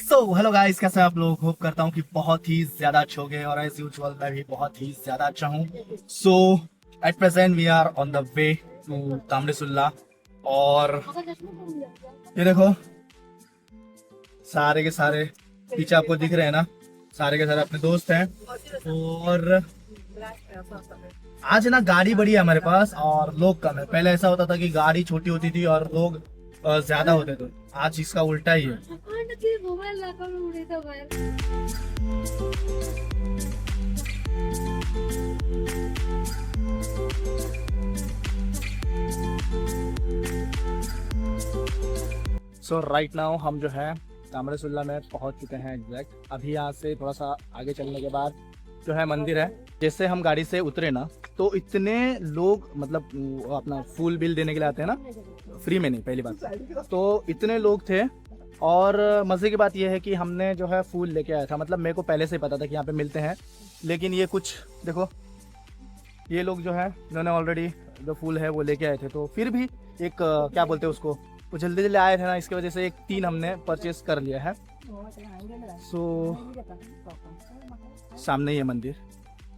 Hello guys, कैसे हैं आप लोग। होप करता हूँ कि बहुत ही ज्यादा अच्छे होंगे और एज यूजुअल मैं भी बहुत ही ज्यादा अच्छा हूँ। So at present we are on the way to Tambdisurla. और ये देखो, सारे के सारे पीछे आपको दिख रहे हैं ना, सारे के सारे अपने दोस्त हैं। और आज ना गाड़ी बड़ी है हमारे पास और लोग कम है। पहले ऐसा होता था कि गाड़ी छोटी होती थी और लोग ज्यादा होते थे। आज इसका उल्टा ही है। सो राइट नाउ हम जो है तामड़ेसुल्ला में पहुंच चुके हैं एग्जैक्ट। अभी यहाँ से थोड़ा सा आगे चलने के बाद जो है मंदिर है। जैसे हम गाड़ी से उतरे ना, तो इतने लोग, मतलब वो अपना फुल बिल देने के लिए आते हैं ना, फ्री में नहीं, पहली बात तो इतने लोग थे। और मज़े की बात यह है कि हमने जो है फूल लेके आया था, मतलब मेरे को पहले से ही पता था कि यहाँ पे मिलते हैं। लेकिन ये कुछ देखो, ये लोग जो है इन्होंने ऑलरेडी जो फूल है वो लेके आए थे, तो फिर भी एक क्या बोलते हैं उसको, वो जल्दी जल्दी आए थे ना, इसकी वजह से एक 3 हमने परचेस कर लिया है। सो सामने ही है मंदिर।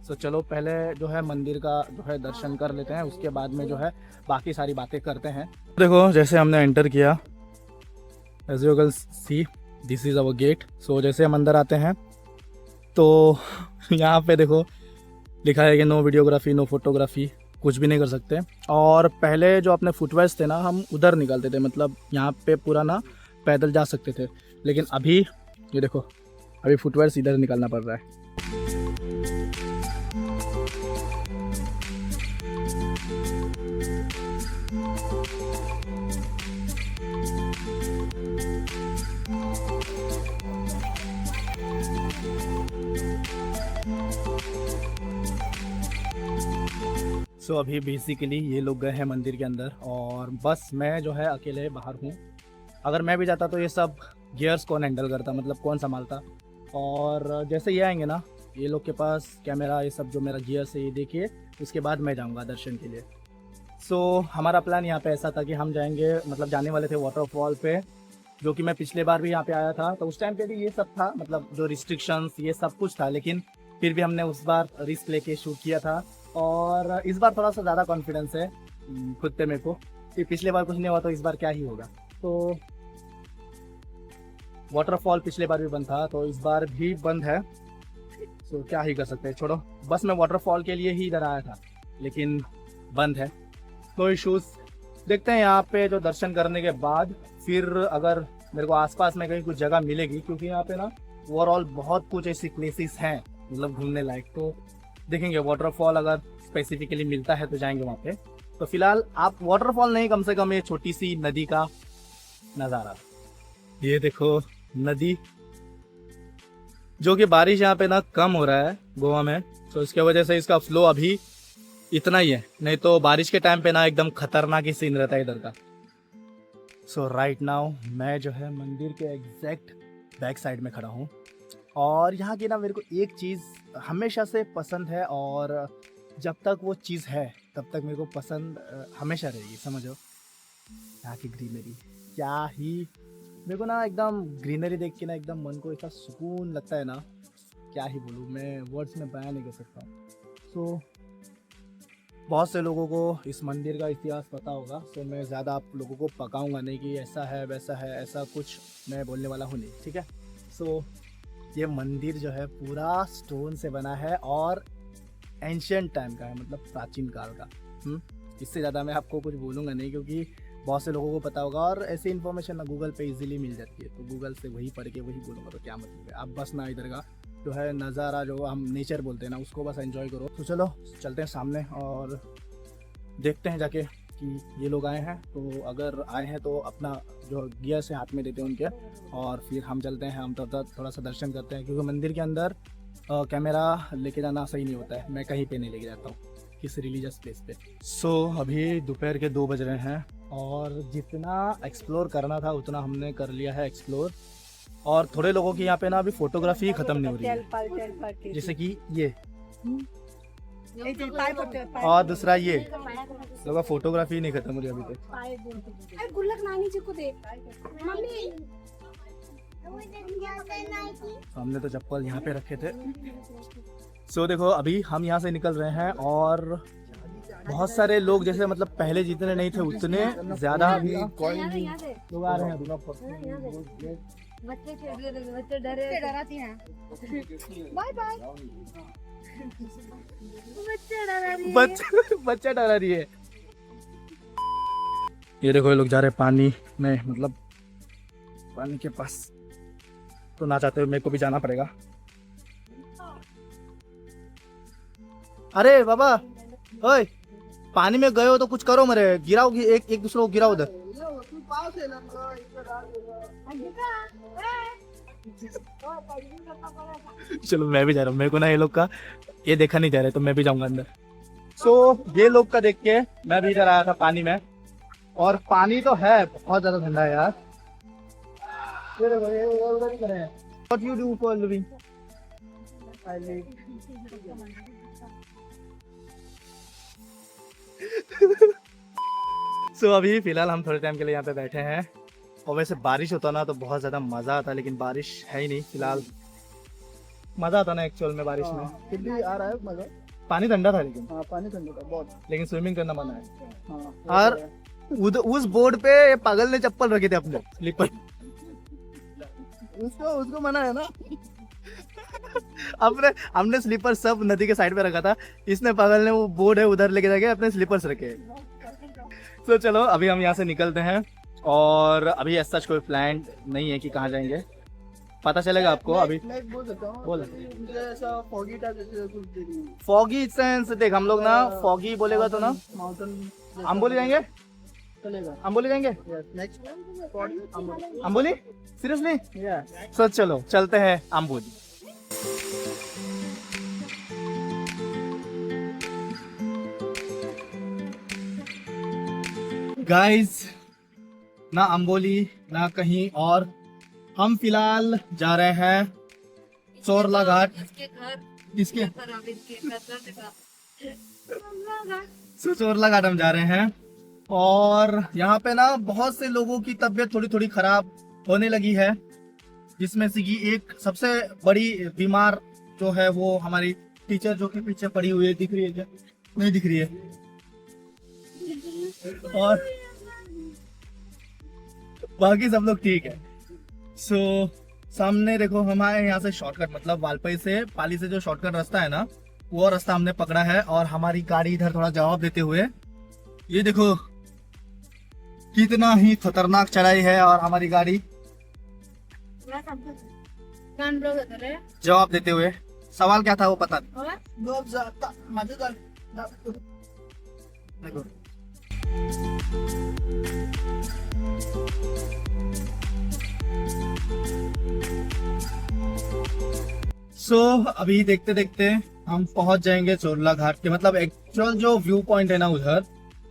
सो चलो पहले जो है मंदिर का जो है दर्शन कर लेते हैं, उसके बाद में जो है बाकी सारी बातें करते हैं। देखो जैसे हमने एंटर किया, as you can see this is our gate. So जैसे हम अंदर आते हैं तो यहाँ पे देखो लिखा है कि नो वीडियोग्राफी नो फोटोग्राफी, कुछ भी नहीं कर सकते। और पहले जो अपने फुटवेयर्स थे ना, हम उधर निकालते थे, मतलब यहाँ पे पूरा ना पैदल जा सकते थे। लेकिन अभी ये देखो, अभी फुटवेयर्स इधर निकालना पड़ रहा है। सो अभी बेसिकली ये लोग गए हैं मंदिर के अंदर और बस मैं जो है अकेले बाहर हूँ। अगर मैं भी जाता तो ये सब गियर्स कौन हैंडल करता, मतलब कौन संभालता। और जैसे ये आएंगे ना, ये लोग के पास कैमरा, ये सब जो मेरा गियर्स है ये देखिए, उसके बाद मैं जाऊँगा दर्शन के लिए। सो हमारा प्लान यहाँ पे ऐसा था कि हम जाएंगे, मतलब जाने वाले थे वाटरफॉल पे, जो कि मैं पिछले बार भी यहाँ पे आया था, तो उस टाइम पे भी ये सब था, मतलब जो रिस्ट्रिक्शंस ये सब कुछ था। लेकिन फिर भी हमने उस बार रिस्क लेके शूट किया था। और इस बार थोड़ा सा ज़्यादा कॉन्फिडेंस है खुद पे मेरे को कि पिछले बार कुछ नहीं हुआ तो इस बार क्या ही होगा। तो वाटरफॉल पिछले बार भी बंद था, तो इस बार भी बंद है। तो क्या ही कर सकते हैं, छोड़ो। बस मैं वाटरफॉल के लिए ही इधर आया था, लेकिन बंद है। No issues. देखते हैं यहाँ पे जो दर्शन करने के बाद फिर अगर मेरे को आसपास में कहीं कुछ जगह मिलेगी, क्योंकि यहाँ पे ना ओवरऑल बहुत कुछ ऐसी प्लेसेस हैं मतलब घूमने लायक, तो देखेंगे। वाटरफॉल अगर स्पेसिफिकली मिलता है तो जाएंगे वहाँ पे। तो फिलहाल आप वाटरफॉल नहीं, कम से कम ये छोटी सी नदी का नज़ारा, ये देखो नदी, जो कि बारिश यहाँ पे ना कम हो रहा है गोवा में, तो इसके वजह से इसका फ्लो अभी इतना ही है। नहीं तो बारिश के टाइम पे ना एकदम खतरनाक ही सीन रहता है इधर का। सो राइट नाउ मैं जो है मंदिर के एग्जैक्ट बैक साइड में खड़ा हूँ। और यहाँ की ना मेरे को एक चीज़ हमेशा से पसंद है, और जब तक वो चीज़ है तब तक मेरे को पसंद हमेशा रहेगी, समझो। यहाँ की ग्रीनरी क्या ही, मेरे को ना एकदम ग्रीनरी देख के ना एकदम मन को इतना सुकून लगता है ना, क्या ही बोलूँ, मैं वर्ड्स में बयान नहीं कर सकता। सो बहुत से लोगों को इस मंदिर का इतिहास पता होगा, सो मैं ज़्यादा आप लोगों को पकाऊंगा नहीं कि ऐसा है वैसा है, ऐसा कुछ मैं बोलने वाला हूँ नहीं, ठीक है। सो ये मंदिर जो है पूरा स्टोन से बना है और एंशियंट टाइम का है, मतलब प्राचीन काल का। इससे ज़्यादा मैं आपको कुछ बोलूँगा नहीं, क्योंकि बहुत से लोगों को पता होगा और ऐसी इन्फॉर्मेशन ना गूगल पे इजीली मिल जाती है, तो गूगल से वही पढ़ के वही बोलूँगा तो क्या मतलब है। आप बस ना इधर का जो है नज़ारा, जो हम नेचर बोलते हैं ना, उसको बस एंजॉय करो। तो चलो चलते हैं सामने और देखते हैं जाके कि ये लोग आए हैं। तो अगर आए हैं तो अपना जो गियर से हाथ में देते हैं उनके, और फिर हम चलते हैं। हम तब तक थोड़ा सा दर्शन करते हैं, क्योंकि मंदिर के अंदर कैमरा लेके जाना सही नहीं होता है। मैं कहीं पे नहीं लेके जाता हूँ, किसी रिलीजियस प्लेस पे। सो अभी दोपहर के 2 बज रहे हैं और जितना एक्सप्लोर करना था उतना हमने कर लिया है एक्सप्लोर। और थोड़े लोगों की यहाँ पे ना अभी फोटोग्राफी ही खत्म नहीं हो रही है, जैसे कि ये, और दूसरा ये लोग का फोटोग्राफी नहीं खत्म हो रही अभी तक। हमने तो चप्पल यहाँ पे रखे थे। सो देखो अभी हम यहाँ से निकल रहे हैं और बहुत सारे लोग जैसे मतलब पहले जितने नहीं थे उतने ज्यादा अभी लोग आ रहे हैं। बच्चे डराती हैं। Bye bye. बच्चा डरा रही है। ये देखो ये लोग जा रहे हैं पानी में, मतलब पानी के पास। तो ना चाहते हुए मेरे को भी जाना पड़ेगा। अरे बाबा, ओए पानी में गए हो तो कुछ करो, मेरे गिराओ, एक दूसरे को गिराओ उधर। चलो मैं भी जा रहा हूँ, मेरे को ना ये लोग का ये देखा नहीं जा रहा है तो मैं भी जाऊंगा अंदर। ये लोग का देख के मैं भी इधर आया था पानी में, और पानी तो है बहुत ज्यादा ठंडा है यार। What you do for living? I live. अभी फिलहाल हम थोड़े टाइम के लिए यहाँ पे बैठे हैं, और वैसे बारिश होता ना तो बहुत ज्यादा मजा आता, लेकिन बारिश है ही नहीं फिलहाल। मजा आता ना एक्चुअल में बारिश में। फिर भी आ रहा है मजा। पानी ठंडा था लेकिन। हाँ पानी ठंडा था बहुत, लेकिन स्विमिंग करना मना है। हाँ। और उस बोर्ड पे पागल ने चप्पल रखे थे अपने स्लीपर। उसको मना है ना। हमने स्लीपर सब नदी के साइड पे रखा था, इसने पागल ने वो बोर्ड है उधर लेके जाके अपने स्लीपर्स रखे। तो चलो अभी हम यहाँ से निकलते हैं, और अभी ऐसा कोई प्लान नहीं है कि कहाँ जाएंगे, पता चलेगा आपको। अभी मैं बोल सकता हूँ, बोल। मुझे ऐसा फॉगी टाइप जैसे कुछ देखने को। फॉगी सेंस देख, हम लोग ना फॉगी बोलेगा तो ना माउंटेन अम्बोली जाएंगे। चलेगा। अम्बोली जाएंगे। Next Amboli seriously. या सो चलो चलते हैं अम्बोली। गाइस ना अम्बोली ना कहीं और, हम फिलहाल जा रहे हैं चोरला घाट। किसके? चोरला घाट हम जा रहे हैं, और यहाँ पे ना बहुत से लोगों की तबीयत थोड़ी थोड़ी खराब होने लगी है, जिसमें से कि एक सबसे बड़ी बीमार जो है वो हमारी टीचर जो कि पीछे पड़ी हुई है, दिख रही है क्या? नहीं दिख रही है। और बाकी सब लोग ठीक है। सामने देखो हमारे यहाँ से शॉर्टकट, मतलब वालपई से पाली से जो शॉर्टकट रास्ता है ना, वो रास्ता हमने पकड़ा है, और हमारी गाड़ी इधर थोड़ा जवाब देते हुए, ये देखो कितना ही खतरनाक चढ़ाई है, और हमारी गाड़ी जवाब देते हुए। सवाल क्या था वो पता देखो। अभी देखते देखते हम पहुंच जाएंगे चोरला घाट के, मतलब एक्चुअल जो व्यू पॉइंट है ना उधर।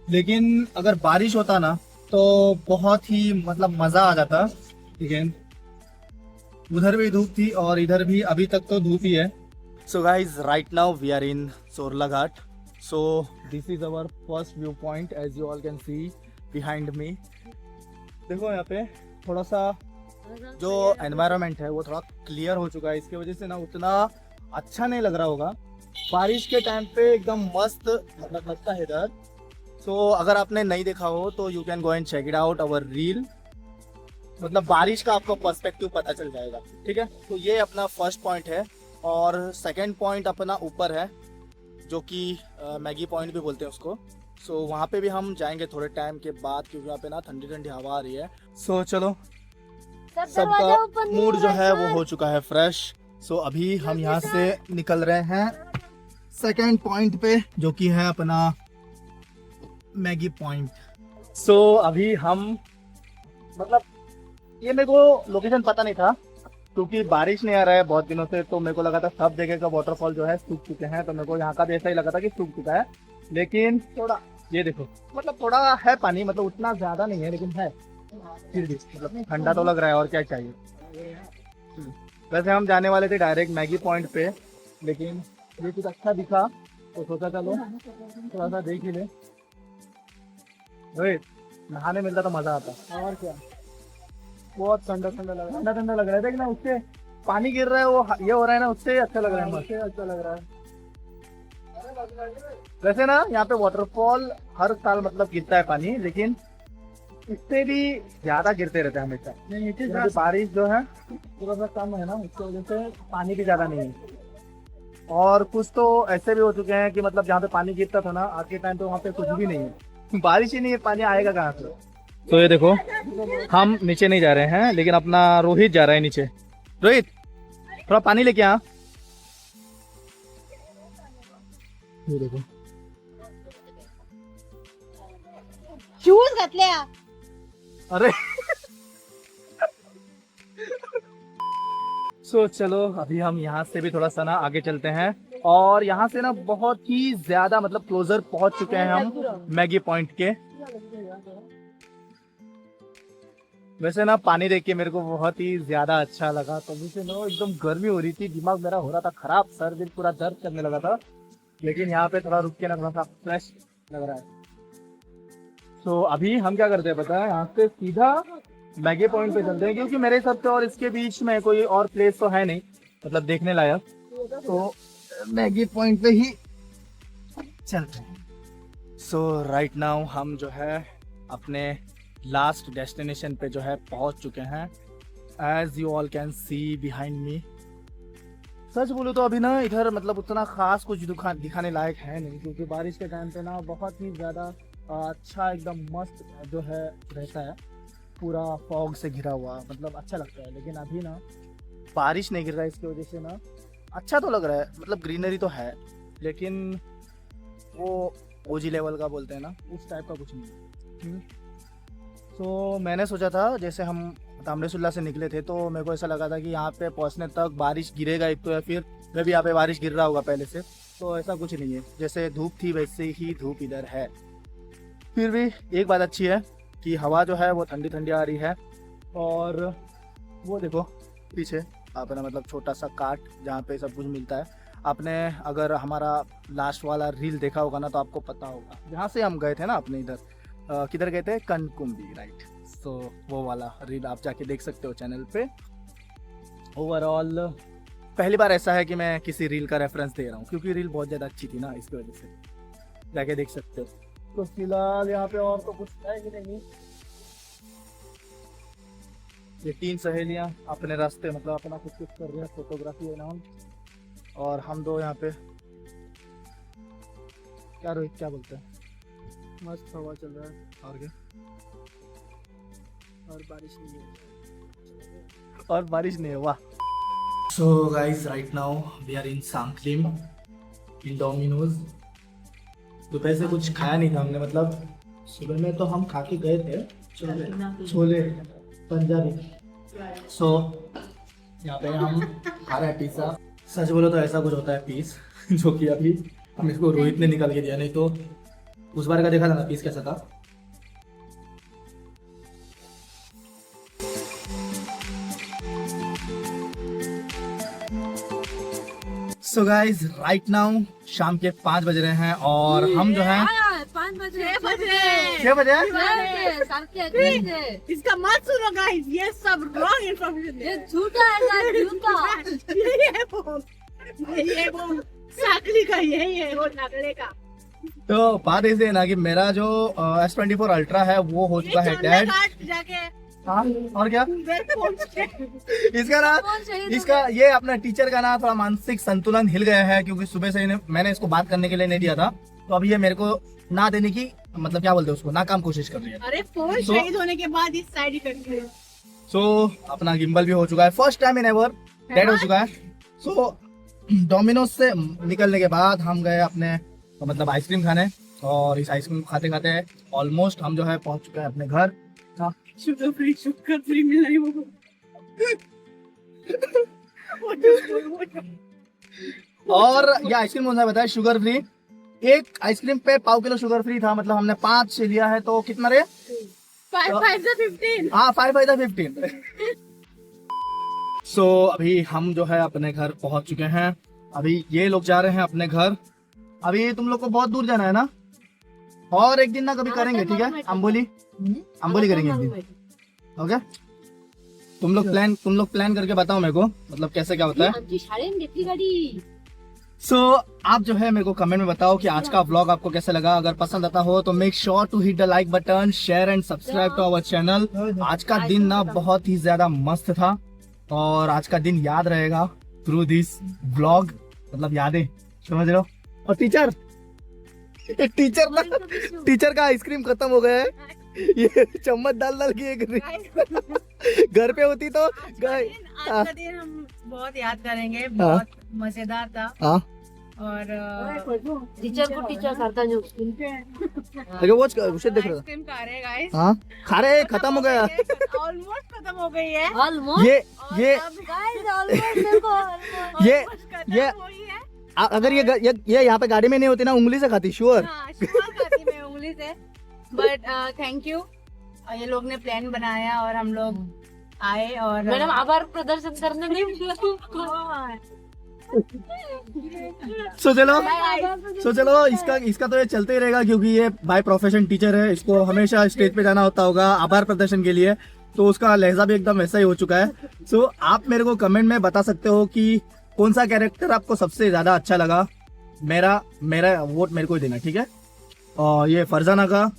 लेकिन अगर बारिश होता ना तो बहुत ही मतलब मजा आ जाता, लेकिन उधर भी धूप थी और इधर भी अभी तक तो धूप ही है। So guys right now we are in Chorla Ghat. So this is our first view point, as you all can see behind me. देखो यहाँ पे थोड़ा सा जो एनवायरनमेंट है वो थोड़ा क्लियर हो चुका है, इसकी वजह से ना उतना अच्छा नहीं लग रहा होगा। बारिश के टाइम पे एकदम मस्त मतलब लगता है इधर। अगर आपने नहीं देखा हो तो you can go and check it out our reel, मतलब बारिश का आपको पर्सपेक्टिव पता चल जाएगा। ठीक है, तो ये अपना फर्स्ट पॉइंट है, और सेकंड पॉइंट अपना ऊपर है जो कि मैगी पॉइंट भी बोलते हैं उसको। वहाँ पे भी हम जाएंगे थोड़े टाइम के बाद, क्योंकि यहाँ पे ना ठंडी ठंडी हवा आ रही है। चलो सबका मूड जो है वो हो चुका है फ्रेश। अभी हम यहाँ से निकल रहे हैं सेकंड पॉइंट पे, जो कि है अपना मैगी पॉइंट। अभी हम मतलब ये मेरे को लोकेशन पता नहीं था, क्योंकि बारिश नहीं आ रहा है बहुत दिनों से, तो मेरे को लगा था सब जगह का वाटरफॉल जो है सूख चुके हैं, तो मेरे को यहाँ का भी ऐसा ही लगा था कि सूख चुका है। लेकिन थोड़ा ये देखो, मतलब थोड़ा है पानी, मतलब उतना ज्यादा नहीं है लेकिन है, फिर भी मतलब ठंडा तो लग रहा है, और क्या चाहिए। वैसे हम जाने वाले थे डायरेक्ट मैगी पॉइंट पे, लेकिन ये कुछ अच्छा दिखा तो सोचा चलो थोड़ा सा देख ही ले। नहाने मिलता तो मजा आता। और क्या, बहुत ठंडा ठंडा लग रहा ठंडा ठंडा लग रहा है, देख ना उससे पानी गिर रहा है, वो ये हो रहा है ना, उससे अच्छा लग रहा है है। मस्त। मुझे अच्छा लग रहा है। वैसे ना यहाँ पे वाटरफॉल हर साल मतलब गिरता है पानी, लेकिन इससे भी ज्यादा गिरते रहते हैं हमेशा। नहीं नीचे क्योंकि बारिश जो है थोड़ा सा कम है ना, उसकी वजह से पानी भी ज्यादा नहीं है। और कुछ तो ऐसे भी हो चुके हैं कि मतलब जहाँ पे पानी गिरता था ना, आज के टाइम पे वहाँ पे कुछ भी नहीं है, बारिश ही नहीं है, पानी आएगा कहाँ से। तो ये देखो, हम नीचे नहीं जा रहे हैं, लेकिन अपना रोहित जा रहा है नीचे। रोहित थोड़ा पानी लेके आ। ये देखो, शूज घातले हा. अरे सो चलो अभी हम यहाँ से भी थोड़ा सा ना आगे चलते हैं, और यहाँ से ना बहुत ही ज्यादा मतलब क्लोजर पहुंच चुके हैं हम मैगी पॉइंट के। वैसे ना पानी देख के मेरे को बहुत ही ज्यादा अच्छा लगा, तभी से ना एकदम गर्मी हो रही थी, दिमाग मेरा हो रहा था खराब, सर दिल पूरा दर्द करने लगा था, लेकिन यहाँ पे थोड़ा रुक के ना थोड़ा सा फ्रेश लग रहा है। तो अभी हम क्या करते हैं पता है, यहाँ से सीधा मैगी पॉइंट पे चलते हैं, क्योंकि मेरे हिसाब से और इसके बीच में कोई और प्लेस तो है नहीं मतलब देखने लायक, तो मैगी पॉइंट पे ही चलते हैं। सो राइट नाउ हम जो है अपने लास्ट डेस्टिनेशन पे जो है पहुंच चुके हैं, as you all can see behind me. सच बोलूँ तो अभी ना इधर मतलब उतना खास कुछ दिखाने लायक है नहीं, क्योंकि बारिश के टाइम पे ना बहुत ही ज़्यादा अच्छा एकदम मस्त जो है रहता है, पूरा फॉग से घिरा हुआ, मतलब अच्छा लगता है। लेकिन अभी ना बारिश नहीं गिर रहा है, इसकी वजह से ना अच्छा तो लग रहा है, मतलब ग्रीनरी तो है, लेकिन वो ओजी लेवल का बोलते हैं ना, उस टाइप का कुछ नहीं है। तो मैंने सोचा था, जैसे हम तामरेसुल्ला से निकले थे तो मेरे को ऐसा लगा था कि यहाँ पे पहुँचने तक बारिश गिरेगा एक तो, या फिर मैं भी यहाँ पे बारिश गिर रहा होगा पहले से, तो ऐसा कुछ नहीं है, जैसे धूप थी वैसे ही धूप इधर है। फिर भी एक बात अच्छी है कि हवा जो है वो ठंडी ठंडी आ रही है, और वो देखो पीछे आपने मतलब छोटा सा काट जहाँ पे सब कुछ मिलता है। आपने अगर हमारा लास्ट वाला रील देखा होगा ना तो आपको पता होगा, जहाँ से हम गए थे ना अपने इधर किधर गए थे, कनकुंबी, राइट। सो वो वाला रील आप जाके देख सकते हो चैनल पे। ओवरऑल पहली बार ऐसा है कि मैं किसी रील का रेफरेंस दे रहा हूँ, क्योंकि रील बहुत ज़्यादा अच्छी थी ना, इसकी वजह से जाके देख सकते हो। तो फिलहाल यहाँ पे और तो कुछ है ही नहीं। ये तीन सहेलियाँ अपने रास्ते मतलब अपना कुछ कुछ कर रही हैं, फोटोग्राफी है नाम, और हम दो यहाँ पे क्या रोहित क्या बोलते हैं, मस्त हवा चल रहा है और क्या, और बारिश नहीं है। और बारिश नहीं है, वाह। So guys right now we are in Sanquelim in Domino's. दोपहर से कुछ खाया नहीं था हमने, मतलब सुबह में तो हम खा के गए थे छोले पंजाबी। सो यहाँ पे हम खा रहे हैं पिज़्ज़ा। सच बोलो तो ऐसा कुछ होता है पीस जो कि अभी हम इसको रोहित ने निकाल के दिया, नहीं तो उस बार का देखा था ना पीस कैसा था। सो गाइज राइट नाउ शाम के 5 बज रहे हैं, और हम जो है 5 बजे 6 बजे इसका मत सुनो गाइस, ये सब रॉन्ग इन्फॉर्मेशन है, ये झूठा है गाइस, झूठा। ये वो साकली का, ये वो नगले का। तो बात ऐसे है ना कि मेरा जो S24 अल्ट्रा है वो हो चुका है डेड। जाके हाँ और क्या इसका ना, कौन चाहिए इसका ये अपना टीचर का ना थोड़ा मानसिक संतुलन हिल गया है, क्योंकि सुबह से मैंने इसको बात करने के लिए नहीं दिया था, तो अभी ये मेरे को ना देने की मतलब क्या बोलते हैं उसको, नाकाम कोशिश कर रही है। अरे फोन शहीद होने के बाद इस साइड इफेक्ट है। सो अपना गिम्बल भी हो चुका है, first time in ever dead हो चुका है। सो डोमिनोज से निकलने के बाद हम गए अपने मतलब आइसक्रीम खाने, और इस आइसक्रीम खाते खाते ऑलमोस्ट हम जो है पहुंच चुके हैं अपने घर। शुगर फ्री मिल रही वो। और ये आइसक्रीम कौन सा बताया, शुगर फ्री। एक आइसक्रीम पे 1/4 किलो शुगर फ्री था, मतलब हमने 5 लिया है, तो कितना रे 5/15। हाँ 5/15। सो अभी हम जो है अपने घर पहुंच चुके हैं, अभी ये लोग जा रहे हैं अपने घर। अभी तुम लोग को बहुत दूर जाना है ना, और एक दिन ना कभी करेंगे, ठीक है, अंबोली करेंगे एक दिन, ओके। तुम लोग प्लान करके बताओ मेरे को, मतलब कैसे क्या होता है। आमची शाळेन घेतली गाडी. सो आप जो है मेरे को कमेंट में बताओ कि आज का व्लॉग आपको कैसा लगा। अगर पसंद आता हो तो make sure to hit the like button, share and subscribe to our channel. आज का दिन ना बहुत ही ज्यादा मस्त था और आज का दिन याद रहेगा थ्रू दिस व्लॉग, मतलब यादें, समझ रहे हो। और टीचर का आइसक्रीम खत्म हो गया है, ये चम्मच डाल के एक घर पे होती तो आज का दिन हम बहुत याद करेंगे, बहुत मजेदार था। हाँ और टीचर को टीचर करता जो अरे वो उसे देख रहा आइसक्रीम खा रहे गाइस, हाँ खा रहे, खत्म हो गया। ऑलमोस्ट खत्म हो गई है। ये ये अगर ये यहाँ पे गाड़ी में नहीं होती ना, उंगली से खाती, श्योर। खाती मैं उंगली से। बट थैंक यू, ये लोग ने प्लान बनाया और हम लोग आए। और मैडम आभार प्रदर्शन करने नहीं सो चलो इसका तो ये चलते ही रहेगा, क्योंकि ये बाय प्रोफेशन टीचर है, इसको हमेशा स्टेज पे जाना होता होगा आभार प्रदर्शन के लिए, तो उसका लहजा भी एकदम वैसा ही हो चुका है। सो आप मेरे को कमेंट में बता सकते हो कि कौन सा कैरेक्टर आपको सबसे ज्यादा अच्छा लगा। मेरा वोट मेरे को ही देना, ठीक है। और ये फरजाना का,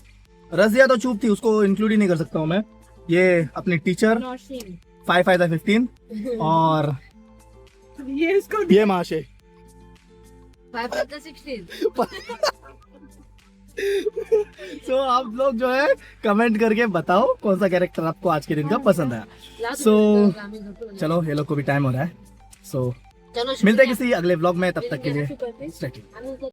रजिया तो चुप थी, उसको इंक्लूड ही नहीं कर सकता हूँ मैं। ये अपनी टीचर 5 5 15 और ये महाशय 5 16। सो आप लोग जो है कमेंट करके बताओ कौन सा कैरेक्टर आपको आज के दिन का पसंद आया। सो चलो ये लोग को भी टाइम हो रहा है, सो मिलते हैं किसी अगले व्लॉग में, तब तक के लिए stay tuned।